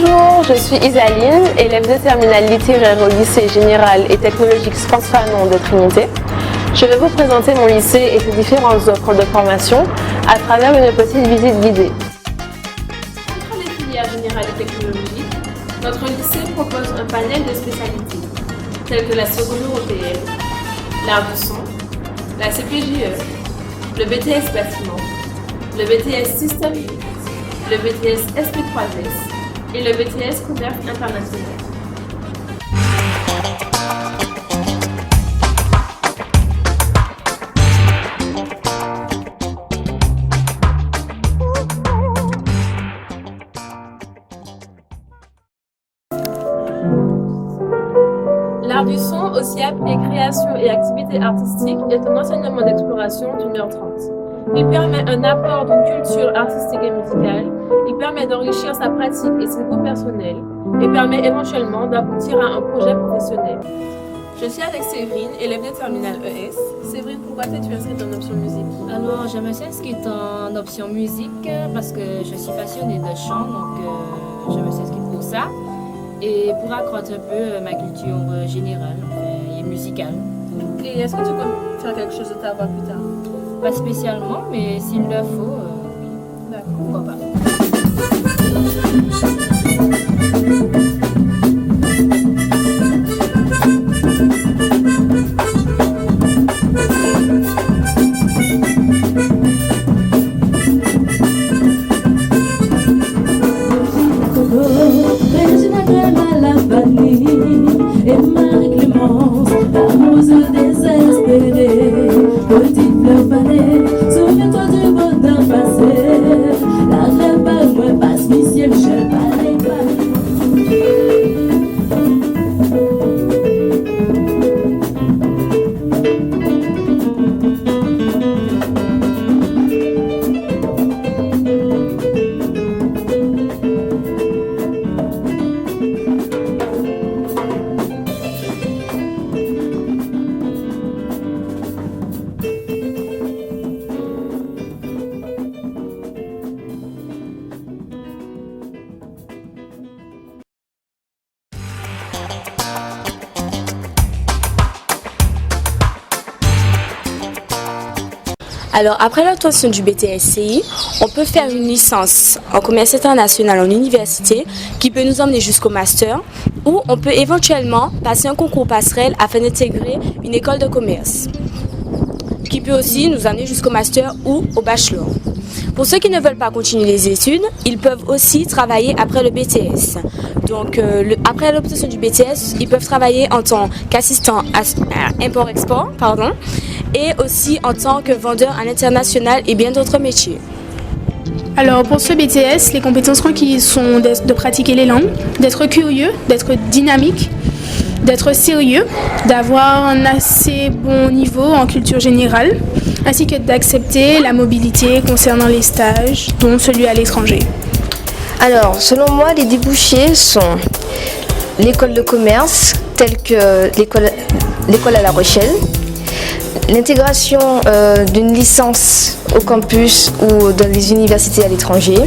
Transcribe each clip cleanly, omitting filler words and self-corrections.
Bonjour, je suis Isaline, élève de terminale littéraire au lycée général et technologique François-Fanon de Trinité. Je vais vous présenter mon lycée et ses différentes offres de formation à travers une petite visite guidée. Entre les filières générales et technologiques, notre lycée propose un panel de spécialités telles que la seconde européenne, l'art du son, la CPJE, le BTS bâtiment, le BTS système, le BTS SP3S et le BTS commerce international. L'art du son, aussi appelé création et activité artistique, est un enseignement d'exploration d'1h30. Il permet un apport d'une culture artistique et musicale, il permet d'enrichir sa pratique et ses goûts personnels, et permet éventuellement d'aboutir à un projet professionnel. Je suis avec Séverine, élève de terminale ES. Séverine, pourquoi t'es-tu inscrite en option musique? Alors, je me suis inscrite en option musique parce que je suis passionnée de chant, donc je me suis inscrite pour ça. Et pour accroître un peu ma culture générale et musicale. Et est-ce que tu comptes faire quelque chose de ta voix plus tard? Pas spécialement, mais s'il le faut, oui. D'accord. Pourquoi pas. Et Marie-Clémence, amoureuse désespérée, petite fleur fanée, souviens-toi du bonheur passé. La rêve par moi passe, Missier Michel, pareil, Alors, après l'obtention du BTS-CI, on peut faire une licence en commerce international en université qui peut nous emmener jusqu'au master ou on peut éventuellement passer un concours passerelle afin d'intégrer une école de commerce qui peut aussi nous amener jusqu'au master ou au bachelor. Pour ceux qui ne veulent pas continuer les études, ils peuvent aussi travailler après le BTS. Donc, après l'obtention du BTS, ils peuvent travailler en tant qu'assistant à import-export, et aussi en tant que vendeur à l'international et bien d'autres métiers. Alors pour ce BTS, les compétences requises sont de pratiquer les langues, d'être curieux, d'être dynamique, d'être sérieux, d'avoir un assez bon niveau en culture générale, ainsi que d'accepter la mobilité concernant les stages, dont celui à l'étranger. Alors, selon moi, les débouchés sont l'école de commerce, telle que l'école à La Rochelle, l'intégration d'une licence au campus ou dans les universités à l'étranger,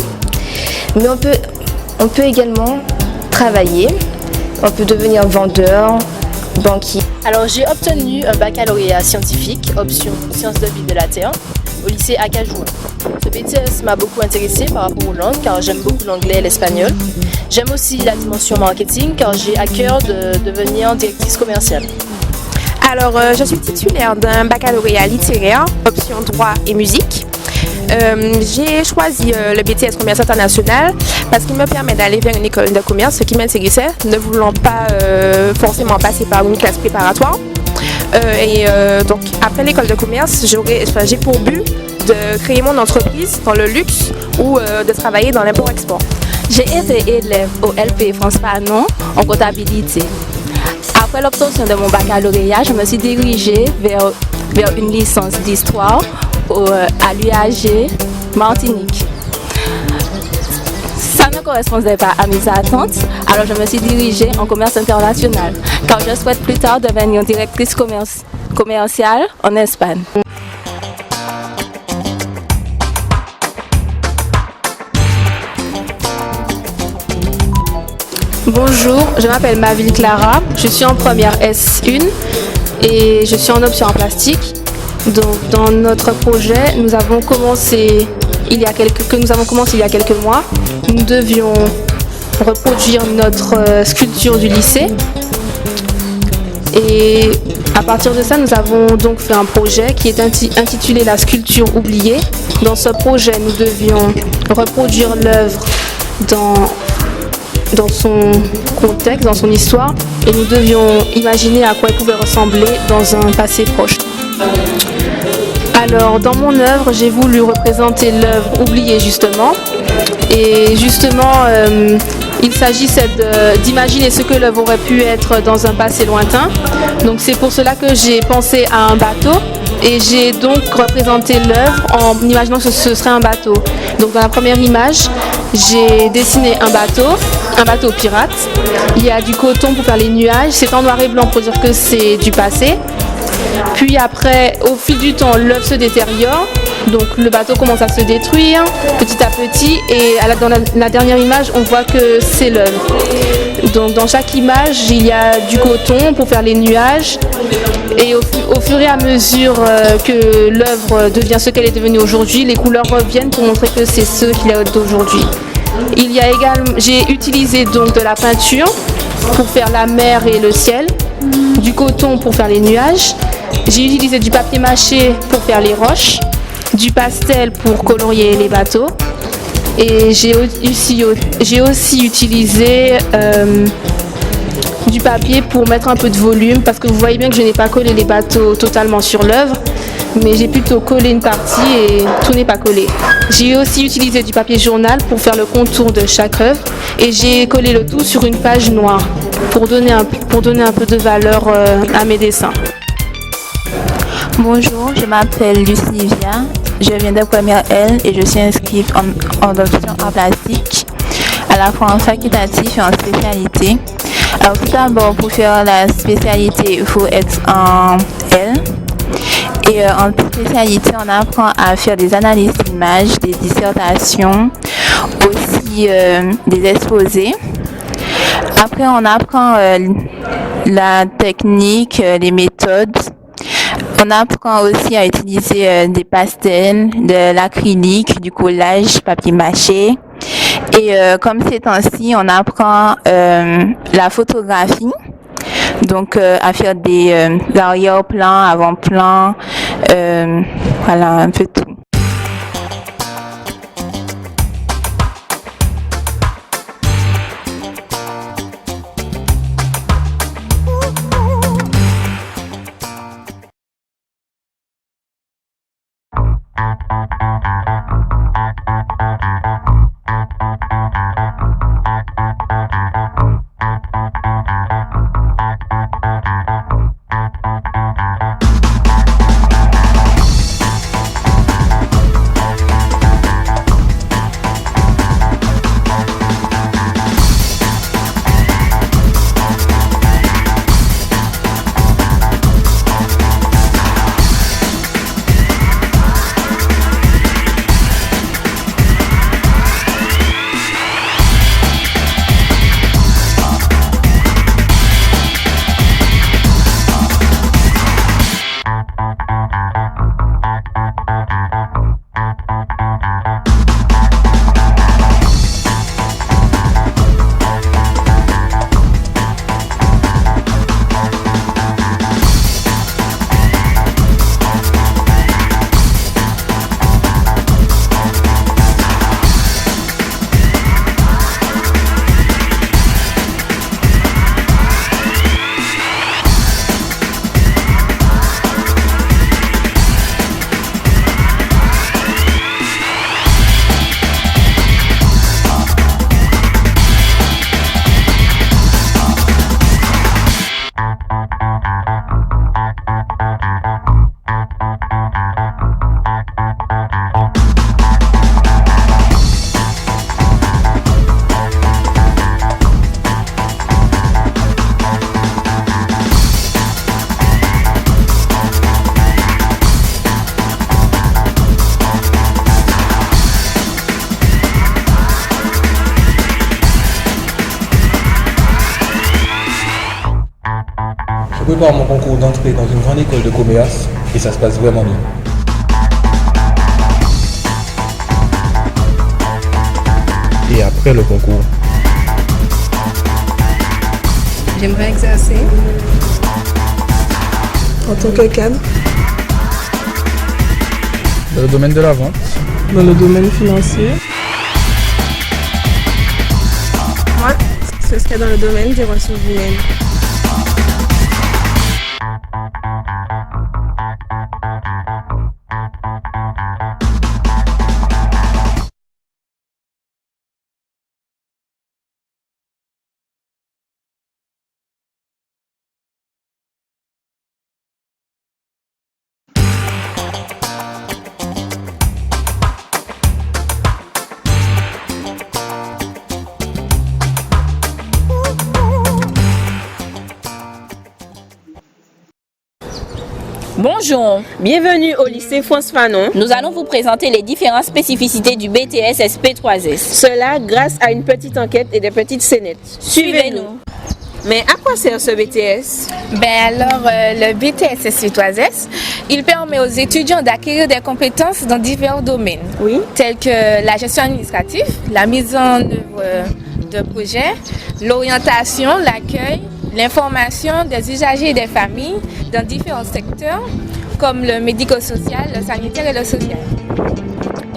mais on peut également travailler, on peut devenir vendeur, banquier. Alors j'ai obtenu un baccalauréat scientifique, option sciences de vie de la Terre, au lycée Acajou. Ce BTS m'a beaucoup intéressée par rapport aux langues car j'aime beaucoup l'anglais et l'espagnol. J'aime aussi la dimension marketing car j'ai à cœur de devenir directrice commerciale. Alors, je suis titulaire d'un baccalauréat littéraire, option droit et musique. J'ai choisi le BTS commerce international parce qu'il me permet d'aller vers une école de commerce, ce qui m'intéressait, ne voulant pas forcément passer par une classe préparatoire. Donc, après l'école de commerce, j'ai pour but de créer mon entreprise dans le luxe ou de travailler dans l'import-export. J'ai été élève au LP François-Fanon en comptabilité. Après l'obtention de mon baccalauréat, je me suis dirigée vers une licence d'histoire à l'UAG Martinique. Ça ne correspondait pas à mes attentes, alors je me suis dirigée en commerce international, car je souhaite plus tard devenir directrice commerciale en Espagne. Bonjour, je m'appelle Maville Clara, je suis en première S1 et je suis en option en plastique. Donc dans notre projet, nous avons commencé il y a quelques mois. Nous devions reproduire notre sculpture du lycée. Et à partir de ça, nous avons donc fait un projet qui est intitulé La sculpture oubliée. Dans ce projet, nous devions reproduire l'œuvre dans son contexte, dans son histoire, et nous devions imaginer à quoi elle pouvait ressembler dans un passé proche. Alors, dans mon œuvre, j'ai voulu représenter l'œuvre oubliée justement, et justement, il s'agissait d'imaginer ce que l'œuvre aurait pu être dans un passé lointain. Donc c'est pour cela que j'ai pensé à un bateau et j'ai donc représenté l'œuvre en imaginant que ce serait un bateau. Donc dans la première image, j'ai dessiné un bateau pirate. Il y a du coton pour faire les nuages, c'est en noir et blanc pour dire que c'est du passé. Puis après, au fil du temps, l'œuvre se détériore. Donc le bateau commence à se détruire petit à petit et dans la dernière image, on voit que c'est l'œuvre. Donc dans chaque image, il y a du coton pour faire les nuages et au fur et à mesure que l'œuvre devient ce qu'elle est devenue aujourd'hui, les couleurs reviennent pour montrer que c'est ce qu'il est d'aujourd'hui. J'ai utilisé donc de la peinture pour faire la mer et le ciel, du coton pour faire les nuages, j'ai utilisé du papier mâché pour faire les roches, du pastel pour colorier les bateaux et j'ai aussi utilisé du papier pour mettre un peu de volume parce que vous voyez bien que je n'ai pas collé les bateaux totalement sur l'œuvre mais j'ai plutôt collé une partie et tout n'est pas collé. J'ai aussi utilisé du papier journal pour faire le contour de chaque œuvre et j'ai collé le tout sur une page noire pour donner un peu de valeur à mes dessins. Bonjour, je m'appelle Lucivia, je viens de première L et je suis inscrite en option en plastique, à la fois en facultatif et en spécialité. Alors tout d'abord, pour faire la spécialité, il faut être en L. Et en spécialité, on apprend à faire des analyses d'images, des dissertations, aussi des exposés. Après, on apprend la technique, les méthodes. On apprend aussi à utiliser des pastels, de l'acrylique, du collage, papier mâché. Et comme ces temps-ci, on apprend la photographie. Donc à faire des arrière-plans, avant-plans, voilà un peu tout. Je prépare mon concours d'entrée dans une grande école de commerce et ça se passe vraiment bien. Et après le concours, j'aimerais exercer en tant que cadre dans le domaine de la vente, dans le domaine financier. Moi, ce serait dans le domaine des ressources humaines. Bonjour, bienvenue au lycée François Fanon. Nous allons vous présenter les différentes spécificités du BTS SP3S. Cela grâce à une petite enquête et des petites scénettes. Suivez-nous. Mais à quoi sert ce BTS? Le BTS SP3S, il permet aux étudiants d'acquérir des compétences dans divers domaines, tels que la gestion administrative, la mise en œuvre de projets, l'orientation, l'accueil, l'information des usagers et des familles dans différents secteurs comme le médico-social, le sanitaire et le social.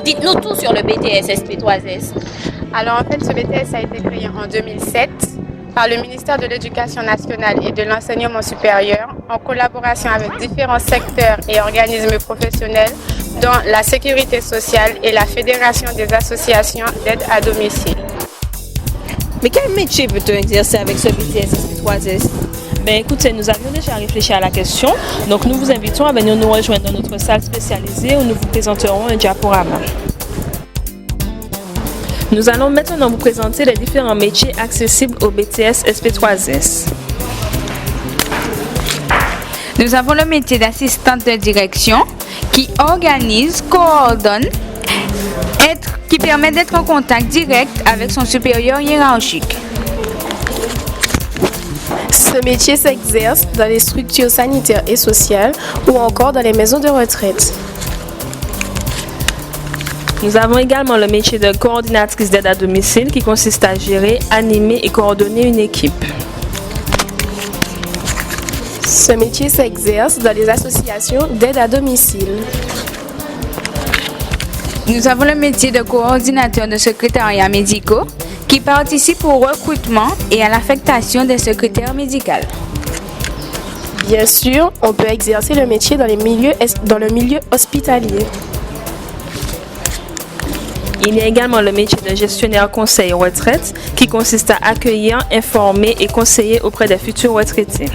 Dites-nous tout sur le BTS SP3S. Alors en fait, ce BTS a été créé en 2007 par le ministère de l'Éducation nationale et de l'enseignement supérieur en collaboration avec différents secteurs et organismes professionnels dont la sécurité sociale et la Fédération des associations d'aide à domicile. Mais quel métier peut-on exercer avec ce BTS SP3S? Écoutez, nous avions déjà réfléchi à la question, donc nous vous invitons à venir nous rejoindre dans notre salle spécialisée où nous vous présenterons un diaporama. Nous allons maintenant vous présenter les différents métiers accessibles au BTS SP3S. Nous avons le métier d'assistante de direction qui organise, coordonne, qui permet d'être en contact direct avec son supérieur hiérarchique. Ce métier s'exerce dans les structures sanitaires et sociales ou encore dans les maisons de retraite. Nous avons également le métier de coordinatrice d'aide à domicile qui consiste à gérer, animer et coordonner une équipe. Ce métier s'exerce dans les associations d'aide à domicile. Nous avons le métier de coordinateur de secrétariats médicaux qui participe au recrutement et à l'affectation des secrétaires médicaux. Bien sûr, on peut exercer le métier dans le milieu hospitalier. Il y a également le métier de gestionnaire conseil retraite qui consiste à accueillir, informer et conseiller auprès des futurs retraités.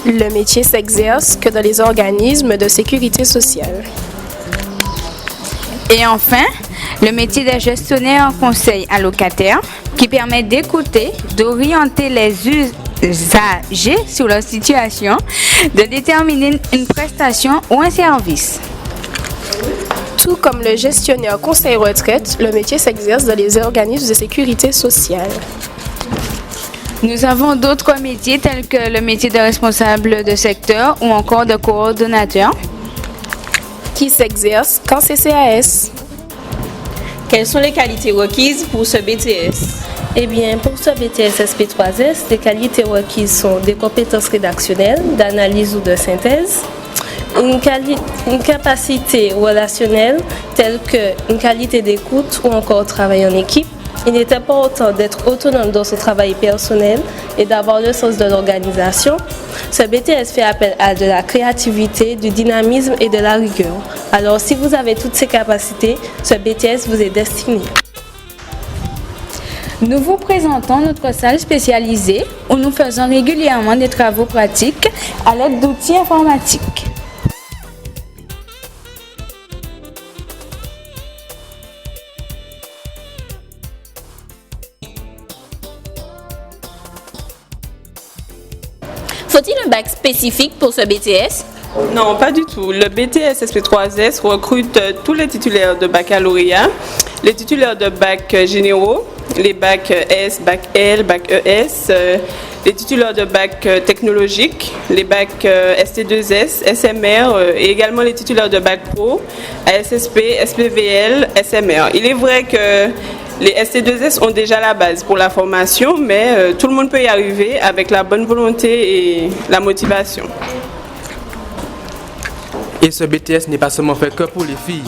Le métier s'exerce que dans les organismes de sécurité sociale. Et enfin, le métier de gestionnaire conseil allocataire qui permet d'écouter, d'orienter les usagers sur leur situation, de déterminer une prestation ou un service. Tout comme le gestionnaire conseil retraite, le métier s'exerce dans les organismes de sécurité sociale. Nous avons d'autres métiers tels que le métier de responsable de secteur ou encore de coordonnateur qui s'exerce qu'en CCAS. Quelles sont les qualités requises pour ce BTS? Eh bien, pour ce BTS SP3S, les qualités requises sont des compétences rédactionnelles, d'analyse ou de synthèse, une capacité relationnelle telle qu'une qualité d'écoute ou encore travail en équipe. Il est important d'être autonome dans son travail personnel et d'avoir le sens de l'organisation. Ce BTS fait appel à de la créativité, du dynamisme et de la rigueur. Alors, si vous avez toutes ces capacités, ce BTS vous est destiné. Nous vous présentons notre salle spécialisée où nous faisons régulièrement des travaux pratiques à l'aide d'outils informatiques. Faut-il un bac spécifique pour ce BTS? Non, pas du tout. Le BTS SP3S recrute tous les titulaires de baccalauréat, les titulaires de bac généraux les bacs S, bac L, bac ES, les titulaires de bac technologique, les bacs ST2S, SMR et également les titulaires de bac pro, ASSP, SPVL, SMR. Il est vrai que les ST2S ont déjà la base pour la formation, mais tout le monde peut y arriver avec la bonne volonté et la motivation. Et ce BTS n'est pas seulement fait que pour les filles.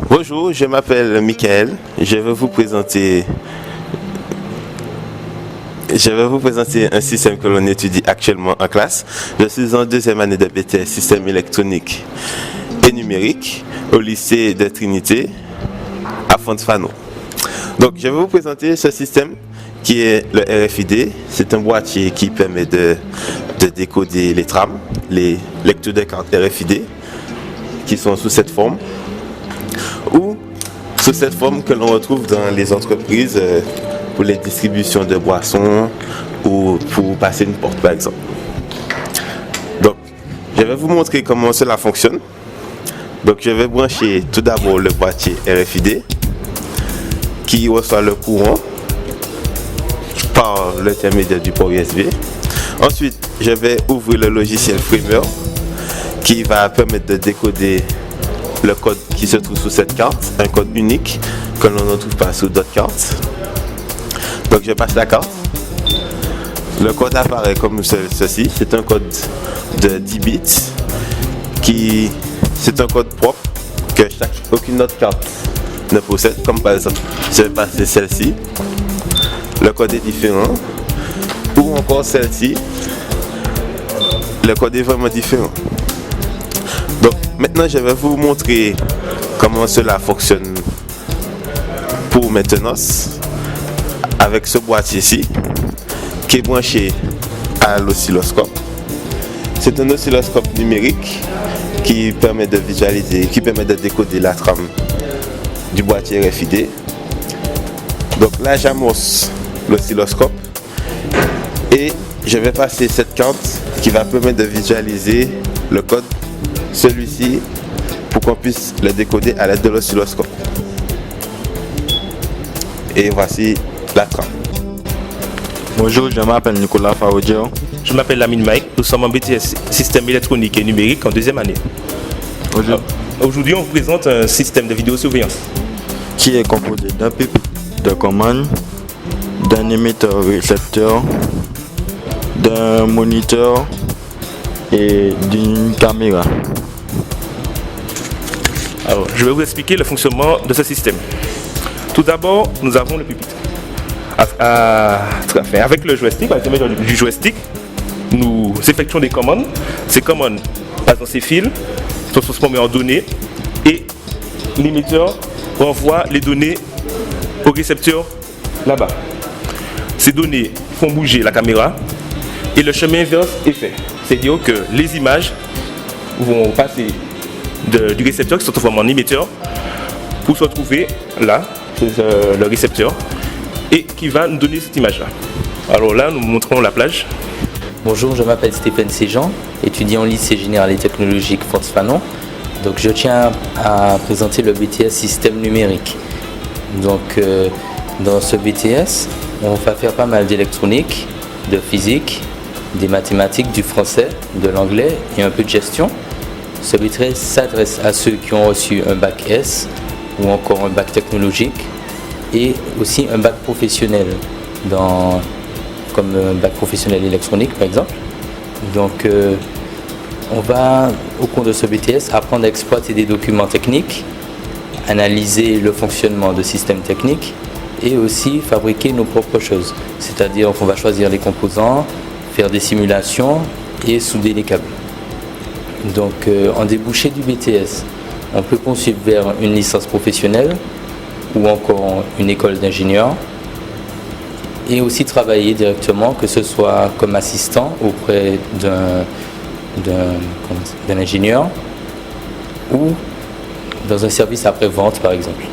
Bonjour, je m'appelle Michael. Je vais vous présenter un système que l'on étudie actuellement en classe. Je suis en deuxième année de BTS Système électronique et numérique au lycée de Trinité à Fons-Fanon. Donc, je vais vous présenter ce système qui est le RFID. C'est un boîtier qui permet de décoder les trames, les lecteurs de cartes RFID qui sont sous cette forme ou sous cette forme que l'on retrouve dans les entreprises pour les distributions de boissons ou pour passer une porte par exemple. Donc, je vais vous montrer comment cela fonctionne. Donc, je vais brancher tout d'abord le boîtier RFID qui reçoit le courant par l'intermédiaire du port USB. Ensuite, je vais ouvrir le logiciel Framer qui va permettre de décoder le code qui se trouve sous cette carte, un code unique que l'on ne trouve pas sous d'autres cartes. Donc je passe la carte. Le code apparaît comme ceci. C'est un code de 10 bits. C'est un code propre que aucune autre carte ne possède. Comme par exemple, je vais passer celle-ci. Le code est différent. Ou encore celle-ci. Le code est vraiment différent. Donc maintenant je vais vous montrer comment cela fonctionne pour maintenance avec ce boîtier-ci qui est branché à l'oscilloscope. C'est un oscilloscope numérique qui permet de visualiser, qui permet de décoder la trame du boîtier RFID. Donc là j'amorce l'oscilloscope et je vais passer cette carte qui va permettre de visualiser le code, celui-ci, pour qu'on puisse le décoder à l'aide de l'oscilloscope. Et voici la trame. Bonjour, je m'appelle Nicolas Faoudio. Je m'appelle Lamine Mike. Nous sommes en BTS Système électronique et numérique en deuxième année. Aujourd'hui, on vous présente un système de vidéosurveillance qui est composé d'un pupitre de commande, d'un émetteur récepteur, d'un moniteur et d'une caméra. Alors, je vais vous expliquer le fonctionnement de ce système. Tout d'abord, nous avons le pupitre. Avec le joystick, avec l'intermédiaire du joystick, nous effectuons des commandes. Ces commandes passent dans ces fils, sont transformées en données et l'émetteur renvoie les données au récepteur là-bas. Ces données font bouger la caméra et le chemin inverse est fait. C'est-à-dire que les images vont passer du récepteur qui se transforme en émetteur pour se retrouver là, c'est le récepteur, et qui va nous donner cette image-là. Alors là, nous montrons la plage. Bonjour, je m'appelle Stéphane Séjean, étudiant au lycée général et technologique Fons-Fanon. Donc je tiens à présenter le BTS Système numérique. Donc dans ce BTS, on va faire pas mal d'électronique, de physique, des mathématiques, du français, de l'anglais et un peu de gestion. Ce BTS s'adresse à ceux qui ont reçu un bac S ou encore un bac technologique et aussi un bac professionnel, comme un bac professionnel électronique par exemple. Donc on va au cours de ce BTS apprendre à exploiter des documents techniques, analyser le fonctionnement de systèmes techniques et aussi fabriquer nos propres choses. C'est-à-dire qu'on va choisir les composants, faire des simulations et souder les câbles. Donc en débouché du BTS, on peut poursuivre vers une licence professionnelle ou encore une école d'ingénieur et aussi travailler directement, que ce soit comme assistant auprès d'un ingénieur ou dans un service après-vente par exemple.